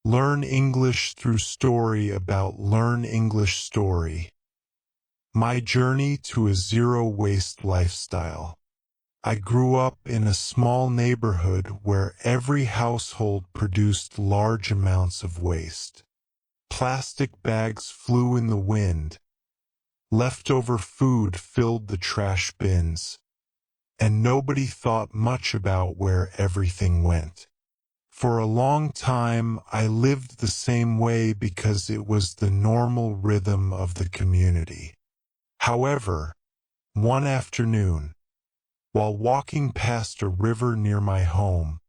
Learn English through story about Learn English Story. My journey to a zero-waste lifestyle. I grew up in a small neighborhood where every household produced large amounts of waste. Plastic bags flew in the wind. Leftover food filled the trash bins. And nobody thought much about where everything went. For a long time, I lived the same way because it was the normal rhythm of the community. However, one afternoon, while walking past a river near my home,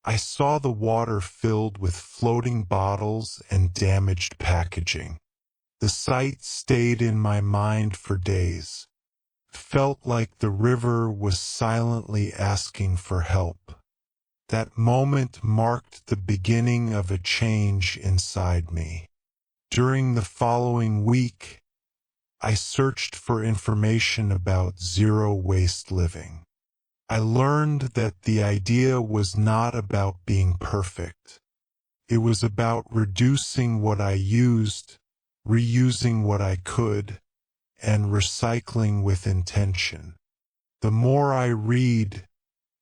I saw the water filled with floating bottles and damaged packaging. The sight stayed in my mind for days. Felt like the river was silently asking for help. That moment marked the beginning of a change inside me. During the following week, I searched for information about zero-waste living. I learned that the idea was not about being perfect. It was about reducing what I used, reusing what I could, and recycling with intention. The more I read,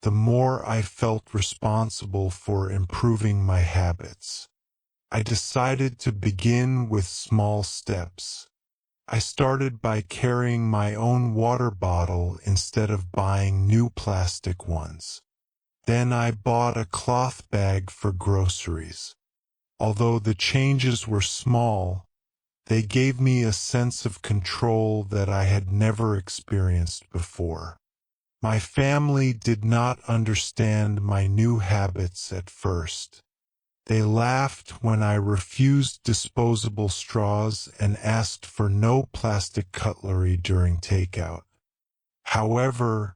the more I felt responsible for improving my habits. I decided to begin with small steps. I started by carrying my own water bottle instead of buying new plastic ones. Then I bought a cloth bag for groceries. Although the changes were small, they gave me a sense of control that I had never experienced before. My family did not understand my new habits at first. They laughed when I refused disposable straws and asked for no plastic cutlery during takeout. However,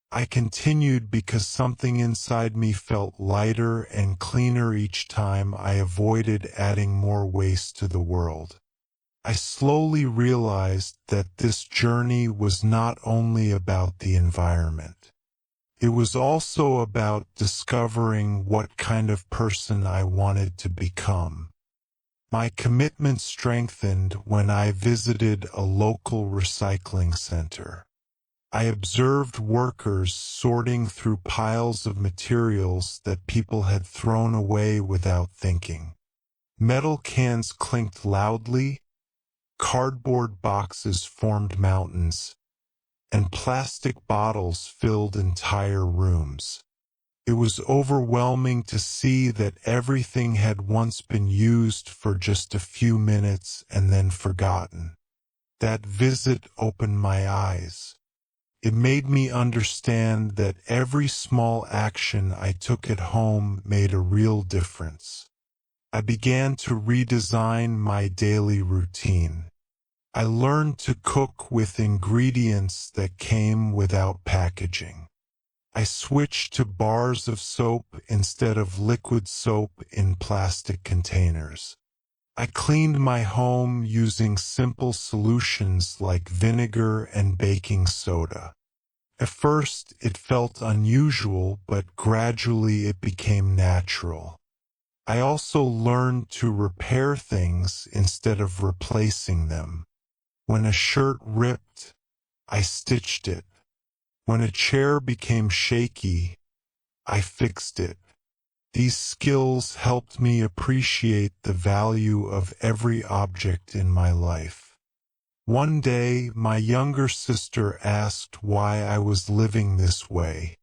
I continued because something inside me felt lighter and cleaner each time I avoided adding more waste to the world. I slowly realized that this journey was not only about the environment. It was also about discovering what kind of person I wanted to become. My commitment strengthened when I visited a local recycling center. I observed workers sorting through piles of materials that people had thrown away without thinking. Metal cans clinked loudly, cardboard boxes formed mountains, and plastic bottles filled entire rooms. It was overwhelming to see that everything had once been used for just a few minutes and then forgotten. That visit opened my eyes. It made me understand that every small action I took at home made a real difference. I began to redesign my daily routine. I learned to cook with ingredients that came without packaging. I switched to bars of soap instead of liquid soap in plastic containers. I cleaned my home using simple solutions like vinegar and baking soda. At first, it felt unusual, but gradually it became natural. I also learned to repair things instead of replacing them. When a shirt ripped, I stitched it. When a chair became shaky, I fixed it. These skills helped me appreciate the value of every object in my life. One day, my younger sister asked why I was living this way.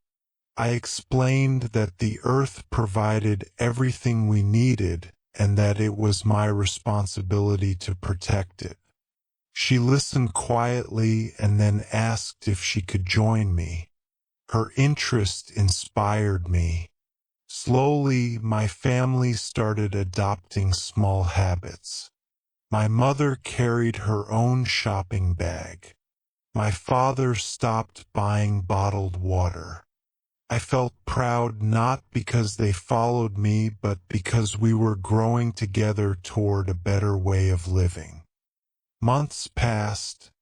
I explained that the earth provided everything we needed and that it was my responsibility to protect it. She listened quietly and then asked if she could join me. Her interest inspired me. Slowly, my family started adopting small habits. My mother carried her own shopping bag. My father stopped buying bottled water. I felt proud not because they followed me, but because we were growing together toward a better way of living. Months passed,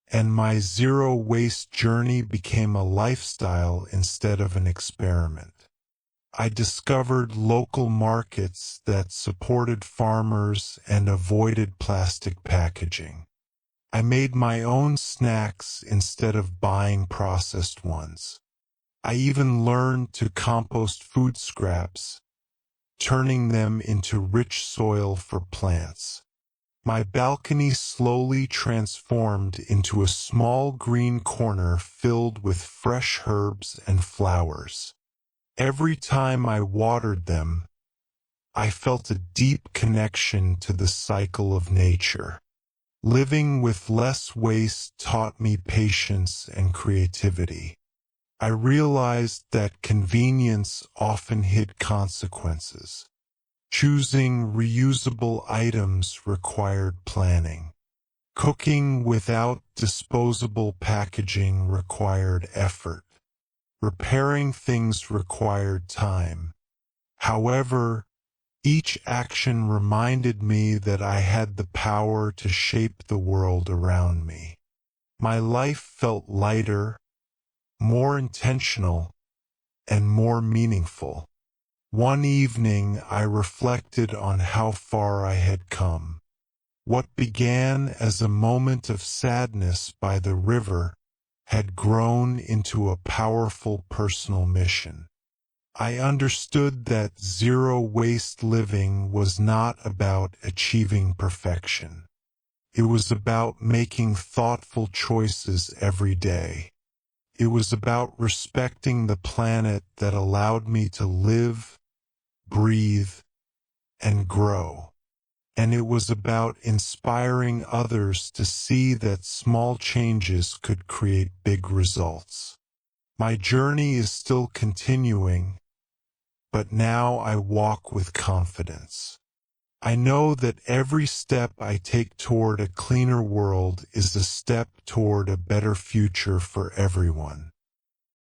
and my zero-waste journey became a lifestyle instead of an experiment. I discovered local markets that supported farmers and avoided plastic packaging. I made my own snacks instead of buying processed ones. I even learned to compost food scraps, turning them into rich soil for plants. My balcony slowly transformed into a small green corner filled with fresh herbs and flowers. Every time I watered them, I felt a deep connection to the cycle of nature. Living with less waste taught me patience and creativity. I realized that convenience often hid consequences. Choosing reusable items required planning. Cooking without disposable packaging required effort. Repairing things required time. However, each action reminded me that I had the power to shape the world around me. My life felt lighter, more intentional, and more meaningful. One evening I reflected on how far I had come. What began as a moment of sadness by the river had grown into a powerful personal mission. I understood that zero-waste living was not about achieving perfection. It was about making thoughtful choices every day. It was about respecting the planet that allowed me to live, breathe, and grow. And it was about inspiring others to see that small changes could create big results. My journey is still continuing, but now I walk with confidence. I know that every step I take toward a cleaner world is a step toward a better future for everyone.